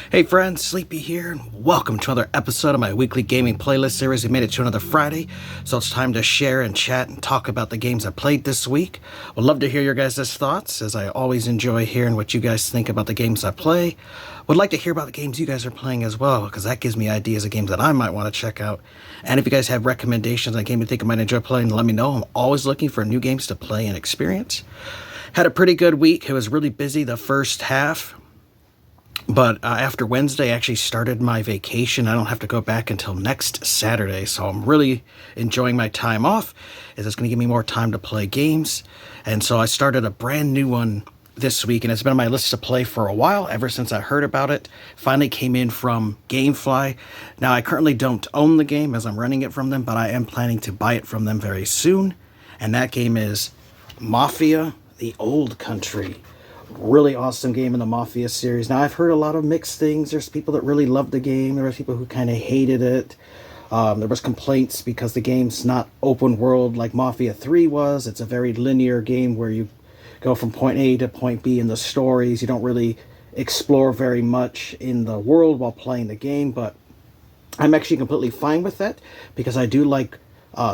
Hey friends, Sleepy here, and welcome to another episode of my weekly gaming playlist series. We made it to another Friday, so it's time to share and chat and talk about the games I played this week. Would love to hear your guys' thoughts, as I always enjoy hearing what you guys think about the games I play. Would like to hear about the games you guys are playing as well, because that gives me ideas of games that I might want to check out. And if you guys have recommendations on a game you think I might enjoy playing, let me know. I'm always looking for new games to play and experience. Had a pretty good week. It was really busy the first half. But after Wednesday, I actually started my vacation. I don't have to go back until next Saturday, so I'm really enjoying my time off, as it's going to give me more time to play games. And so I started a brand new one this week, and it's been on my list to play for a while, ever since I heard about it. Finally came in from GameFly. Now, I currently don't own the game, as I'm renting it from them, but I am planning to buy it from them very soon. And that game is Mafia: The Old Country. Really awesome game in the Mafia series. Now, I've heard a lot of mixed things. There's people that really loved the game. There were people who kind of hated it. There was complaints because the game's not open world like Mafia 3 was. It's a very linear game where you go from point A to point B in the stories. You don't really explore very much in the world while playing the game, but I'm actually completely fine with that because I do like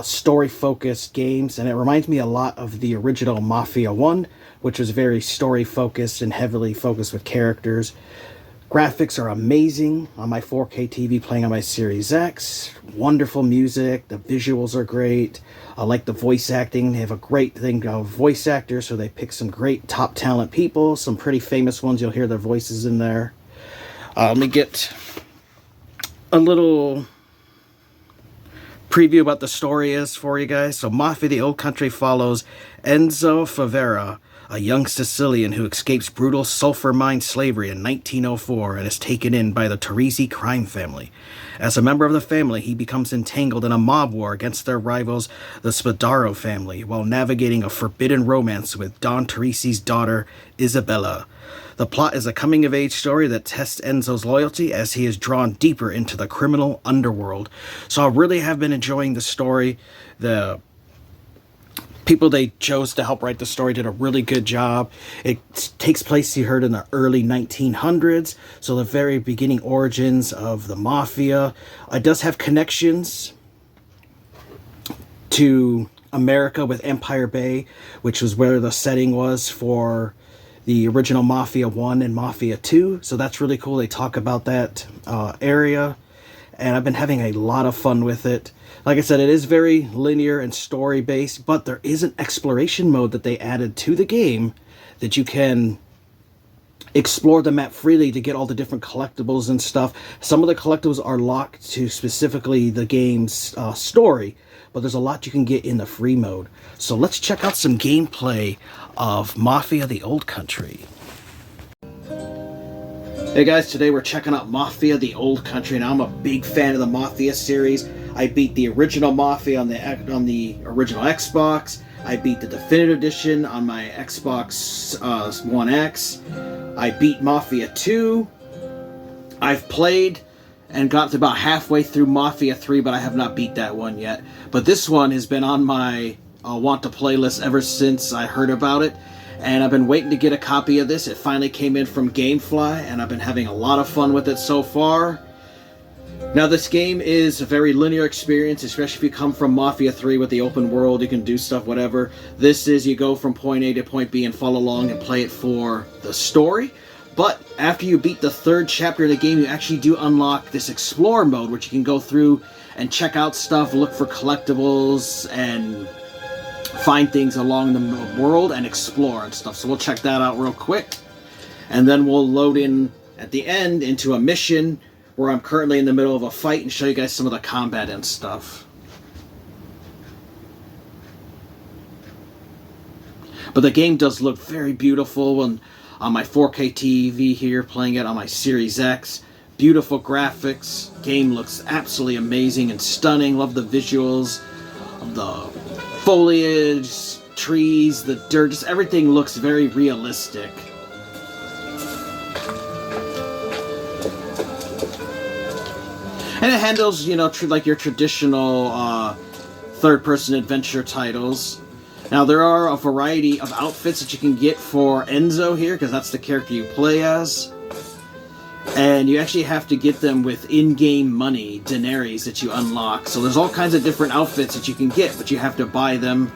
story-focused games, and it reminds me a lot of the original Mafia 1, which was very story-focused and heavily focused with characters. Graphics are amazing on my 4K TV playing on my Series X. Wonderful music. The visuals are great. I like the voice acting. They have a great thing of voice actors, so they pick some great top talent people. Some pretty famous ones. You'll hear their voices in there. Let me get a little preview about the story is for you guys. So Mafia: The Old Country follows Enzo Favera, a young Sicilian who escapes brutal sulfur mine slavery in 1904 and is taken in by the Teresi crime family. As a member of the family, he becomes entangled in a mob war against their rivals, the Spadaro family, while navigating a forbidden romance with Don Teresi's daughter, Isabella. The plot is a coming-of-age story that tests Enzo's loyalty as he is drawn deeper into the criminal underworld. So I really have been enjoying the story. The people they chose to help write the story did a really good job. It takes place, you heard, in the early 1900s, so the very beginning origins of the Mafia. It does have connections to America with Empire Bay, which was where the setting was for the original Mafia 1 and Mafia 2, so that's really cool. They talk about that area, and I've been having a lot of fun with it. Like I said, it is very linear and story-based, but there is an exploration mode that they added to the game that you can explore the map freely to get all the different collectibles and stuff. Some of the collectibles are locked to specifically the game's story, but there's a lot you can get in the free mode. So let's check out some gameplay of Mafia: The Old Country. Hey guys, today we're checking out Mafia: The Old Country, and I'm a big fan of the Mafia series. I beat the original Mafia on the original Xbox. I beat the Definitive Edition on my Xbox One X. I beat Mafia 2. I've played and got to about halfway through Mafia 3, but I have not beat that one yet. But this one has been on my want to play list ever since I heard about it, and I've been waiting to get a copy of this. It finally came in from GameFly, and I've been having a lot of fun with it so far. Now, this game is a very linear experience, especially if you come from Mafia 3 with the open world, you can do stuff, whatever. This is, you go from point A to point B and follow along and play it for the story. But after you beat the third chapter of the game, you actually do unlock this Explore mode, which you can go through and check out stuff, look for collectibles, and find things along the world and explore and stuff. So we'll check that out real quick. And then we'll load in at the end into a mission where I'm currently in the middle of a fight and show you guys some of the combat and stuff. But the game does look very beautiful, and on my 4K TV here, playing it on my Series X. Beautiful graphics. Game looks absolutely amazing and stunning. Love the visuals of the foliage, trees, the dirt. Just everything looks very realistic. And it handles, you know, like your traditional third-person adventure titles. Now, there are a variety of outfits that you can get for Enzo here, because that's the character you play as. And you actually have to get them with in-game money, denaries, that you unlock. So there's all kinds of different outfits that you can get, but you have to buy them.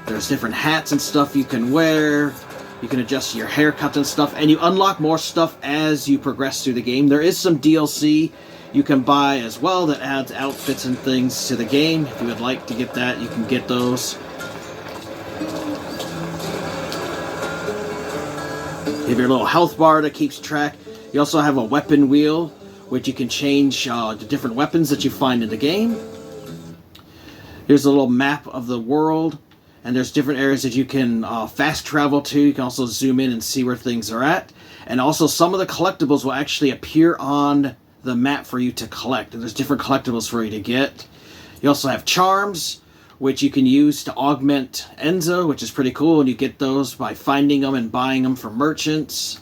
There's different hats and stuff you can wear. You can adjust your haircut and stuff. And you unlock more stuff as you progress through the game. There is some DLC you can buy as well that adds outfits and things to the game. If you would like to get that, you can get those. You have your little health bar that keeps track. You also have a weapon wheel, which you can change the different weapons that you find in the game. Here's a little map of the world, and there's different areas that you can fast travel to. You can also zoom in and see where things are at. And also some of the collectibles will actually appear on the map for you to collect. And there's different collectibles for you to get. You also have charms, which you can use to augment Enzo, which is pretty cool. And you get those by finding them and buying them from merchants.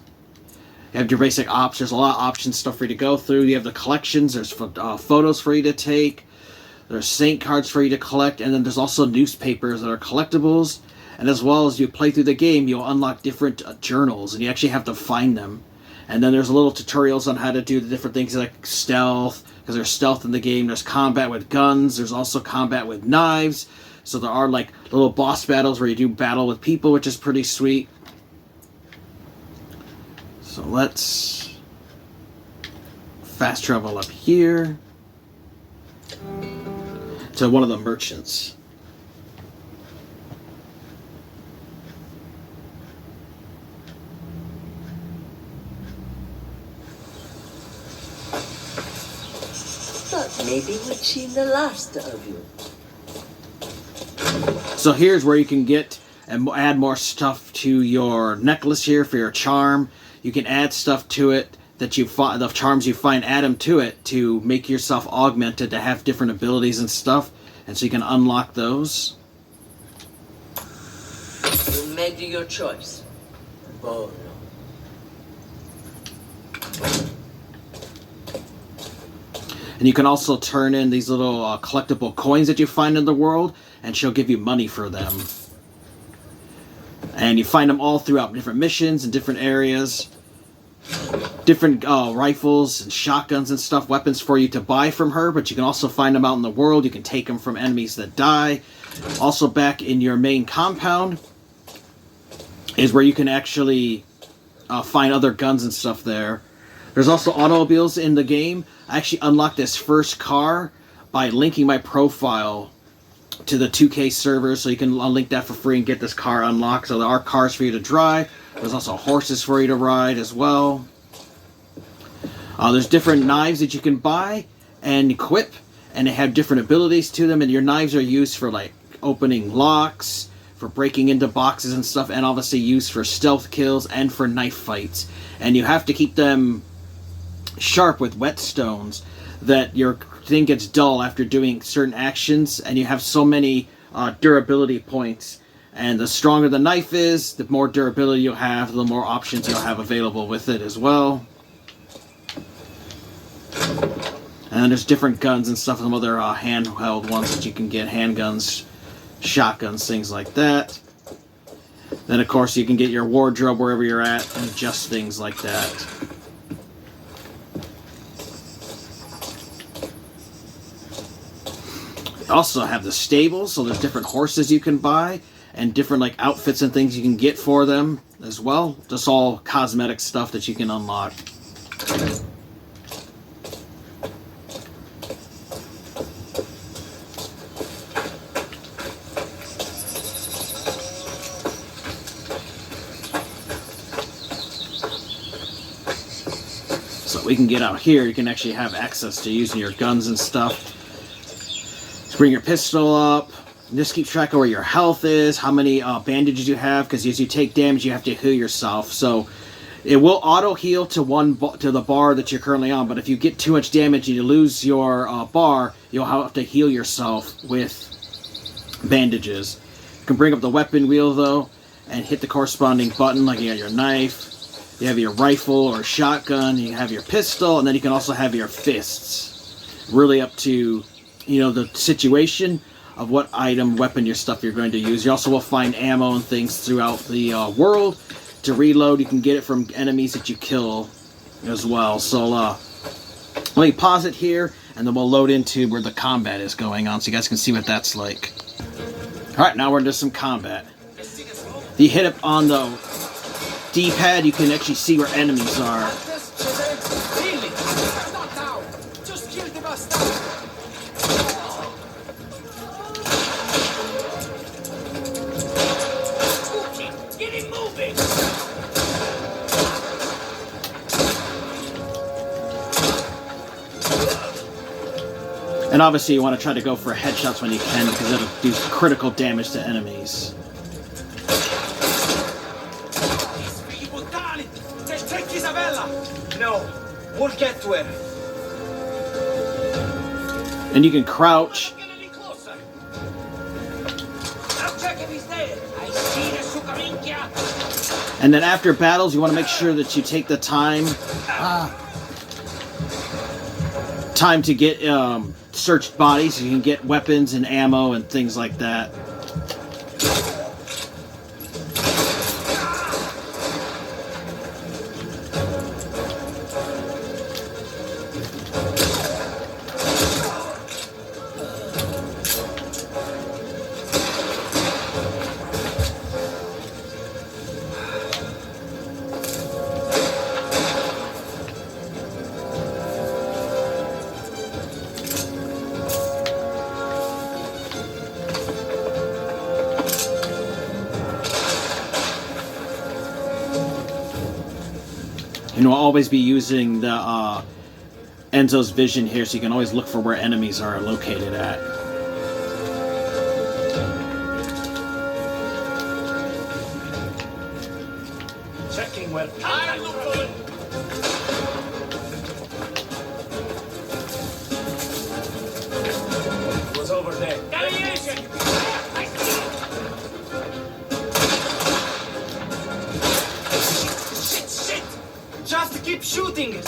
You have your basic ops. There's a lot of options stuff for you to go through. You have the collections. There's photos for you to take. There's saint cards for you to collect. And then there's also newspapers that are collectibles. And as well as you play through the game, you'll unlock different journals. And you actually have to find them. And then there's little tutorials on how to do the different things like stealth. Because there's stealth in the game. There's combat with guns. There's also combat with knives. So there are like little boss battles where you do battle with people, which is pretty sweet. So let's fast travel up here to one of the merchants. Thought maybe we'd seen the last of you. So here's where you can get and add more stuff to your necklace here for your charm. You can add stuff to it that you find, the charms you find, add them to it to make yourself augmented to have different abilities and stuff. And so you can unlock those. You made your choice. Bono. And you can also turn in these little collectible coins that you find in the world, and she'll give you money for them. And you find them all throughout different missions and different areas. Different rifles and shotguns and stuff, weapons for you to buy from her, but you can also find them out in the world. You can take them from enemies that die. Also back in your main compound is where you can actually find other guns and stuff there. There's also automobiles in the game. I actually unlocked this first car by linking my profile to the 2K server, so you can link that for free and get this car unlocked. So there are cars for you to drive. There's also horses for you to ride as well. There's different knives that you can buy and equip, and they have different abilities to them. And your knives are used for like opening locks, for breaking into boxes and stuff, and obviously used for stealth kills and for knife fights. And you have to keep them sharp with whetstones, that your thing gets dull after doing certain actions, and you have so many durability points. And the stronger the knife is, the more durability you'll have, the more options you'll have available with it as well. And there's different guns and stuff, some other handheld ones that you can get, handguns, shotguns, things like that. Then of course you can get your wardrobe wherever you're at and adjust things like that. Also have the stables, so there's different horses you can buy and different like outfits and things you can get for them as well. Just all cosmetic stuff that you can unlock. So we can get out here, you can actually have access to using your guns and stuff. Just bring your pistol up. Just keep track of where your health is, how many bandages you have, because as you take damage, you have to heal yourself. So it will auto heal to the bar that you're currently on. But if you get too much damage and you lose your bar, you'll have to heal yourself with bandages. You can bring up the weapon wheel though, and hit the corresponding button. Like you got your knife, you have your rifle or shotgun, you have your pistol, and then you can also have your fists. Really up to the situation of what item, weapon, your stuff you're going to use. You also will find ammo and things throughout the world. To reload, you can get it from enemies that you kill as well. So let me pause it here, and then we'll load into where the combat is going on so you guys can see what that's like. Alright, now we're into some combat. If you hit up on the D-pad, you can actually see where enemies are. And obviously you want to try to go for headshots when you can, because it'll do critical damage to enemies. No, we'll get to her. And you can crouch. And then after battles, you want to make sure that you take the time to get searched bodies, so you can get weapons and ammo and things like that. And we'll always be using the Enzo's vision here, so you can always look for where enemies are located at. Checking well. It was over there. Shit! Just keep shooting!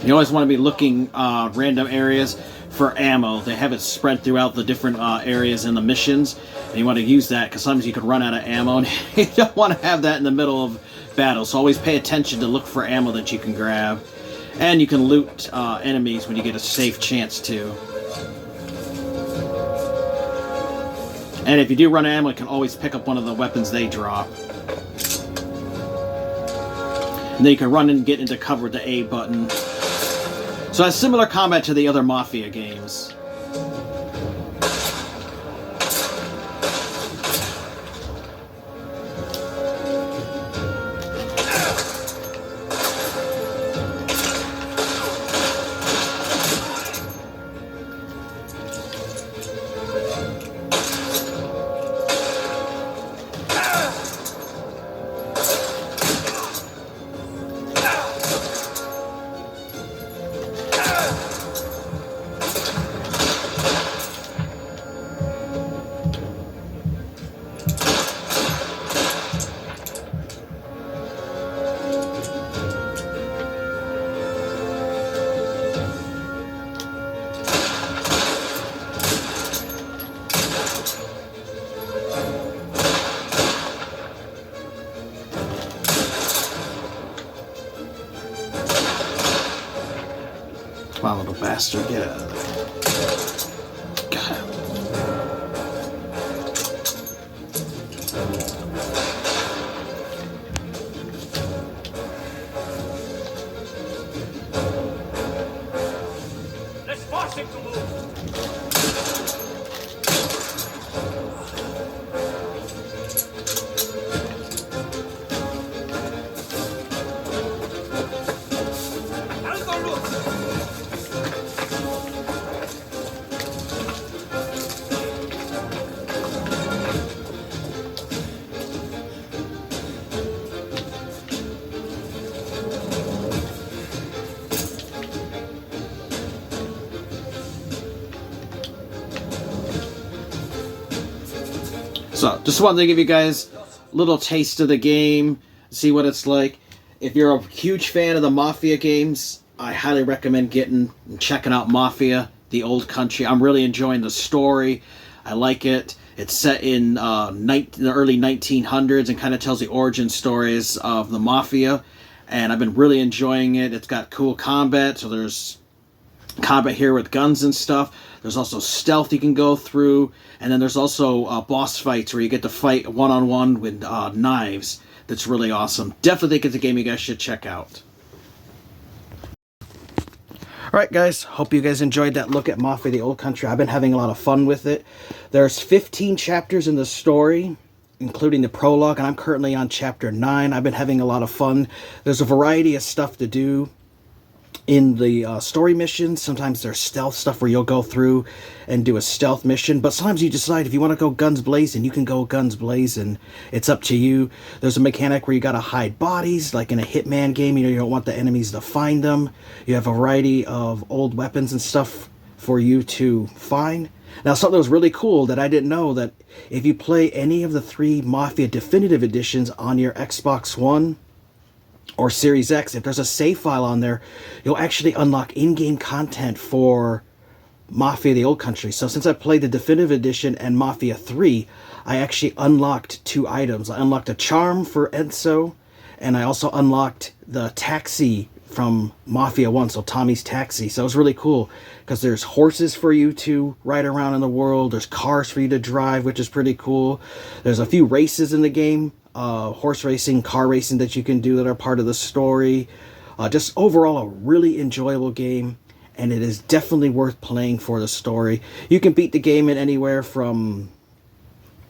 You always want to be looking random areas for ammo. They have it spread throughout the different areas in the missions, and you want to use that because sometimes you could run out of ammo, and you don't want to have that in the middle of battle. So always pay attention to look for ammo that you can grab, and you can loot enemies when you get a safe chance to. And if you do run out of ammo, you can always pick up one of the weapons they drop. And then you can run and get into cover with the A button. So it's similar combat to the other Mafia games. Come on, little bastard, get out of there. God. Let's force him to move. I'll go look. So, just wanted to give you guys a little taste of the game, see what it's like. If you're a huge fan of the Mafia games, I highly recommend getting and checking out Mafia, the Old Country. I'm really enjoying the story. I like it. It's set in the early 1900s and kind of tells the origin stories of the Mafia. And I've been really enjoying it. It's got cool combat, so there's combat here with guns and stuff. There's also stealth you can go through, and then there's also boss fights where you get to fight one-on-one with knives. That's really awesome. Definitely think it's a game you guys should check out. Alright guys, hope you guys enjoyed that look at Mafia the Old Country. I've been having a lot of fun with it. There's 15 chapters in the story, including the prologue, and I'm currently on chapter 9. I've been having a lot of fun. There's a variety of stuff to do in the story missions. Sometimes there's stealth stuff where you'll go through and do a stealth mission, but sometimes you decide if you want to go guns blazing, you can go guns blazing. It's up to you. There's a mechanic where you gotta hide bodies, like in a Hitman game. You don't want the enemies to find them. You have a variety of old weapons and stuff for you to find. Now, something that was really cool that I didn't know, that if you play any of the 3 Mafia Definitive Editions on your Xbox One or Series X, if there's a save file on there, you'll actually unlock in-game content for Mafia the Old Country. So since I played the Definitive Edition and Mafia 3, I actually unlocked 2 items. I unlocked a charm for Enzo, and I also unlocked the taxi from Mafia 1, so Tommy's Taxi. So it was really cool, because there's horses for you to ride around in the world, there's cars for you to drive, which is pretty cool. There's a few races in the game, horse racing, car racing that you can do that are part of the story. Just overall a really enjoyable game, and it is definitely worth playing for the story. You can beat the game in anywhere from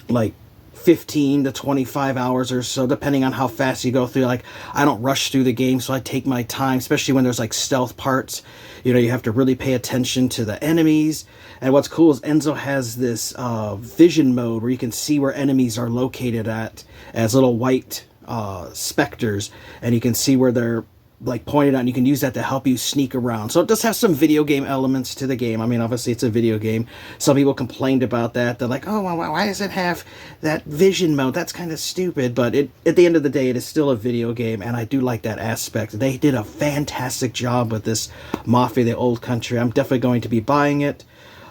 like 15 to 25 hours or so, depending on how fast you go through. Like, I don't rush through the game, so I take my time, especially when there's like stealth parts. You know, you have to really pay attention to the enemies. And what's cool is Enzo has this vision mode where you can see where enemies are located at as little white specters, and you can see where they're like pointed out, and you can use that to help you sneak around. So it does have some video game elements to the game. I mean, obviously it's a video game. Some people complained about that. They're like, oh, well, why does it have that vision mode? That's kind of stupid. But at the end of the day, it is still a video game, and I do like that aspect. They did a fantastic job with this Mafia the Old Country. I'm definitely going to be buying it.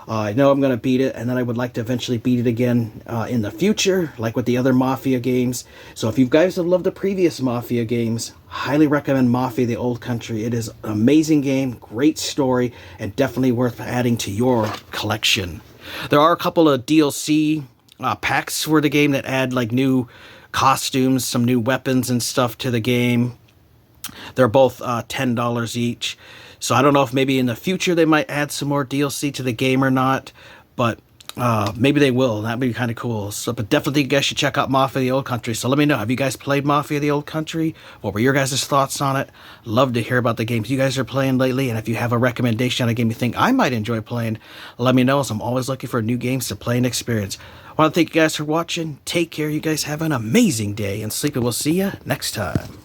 I know I'm going to beat it, and then I would like to eventually beat it again in the future, like with the other Mafia games. So if you guys have loved the previous Mafia games, highly recommend Mafia the Old Country. It is an amazing game, great story, and definitely worth adding to your collection. There are a couple of DLC packs for the game that add like new costumes, some new weapons and stuff to the game. They're both $10 each. So I don't know if maybe in the future they might add some more DLC to the game or not, but maybe they will. That'd be kind of cool. So, but definitely you guys should check out Mafia the Old Country. So let me know, have you guys played Mafia the Old Country? What were your guys' thoughts on it? Love to hear about the games you guys are playing lately, and if you have a recommendation on a game you think I might enjoy playing, let me know, as I'm always looking for new games to play and experience. I want to thank you guys for watching. Take care. You guys have an amazing day, and Sleepy will see you next time.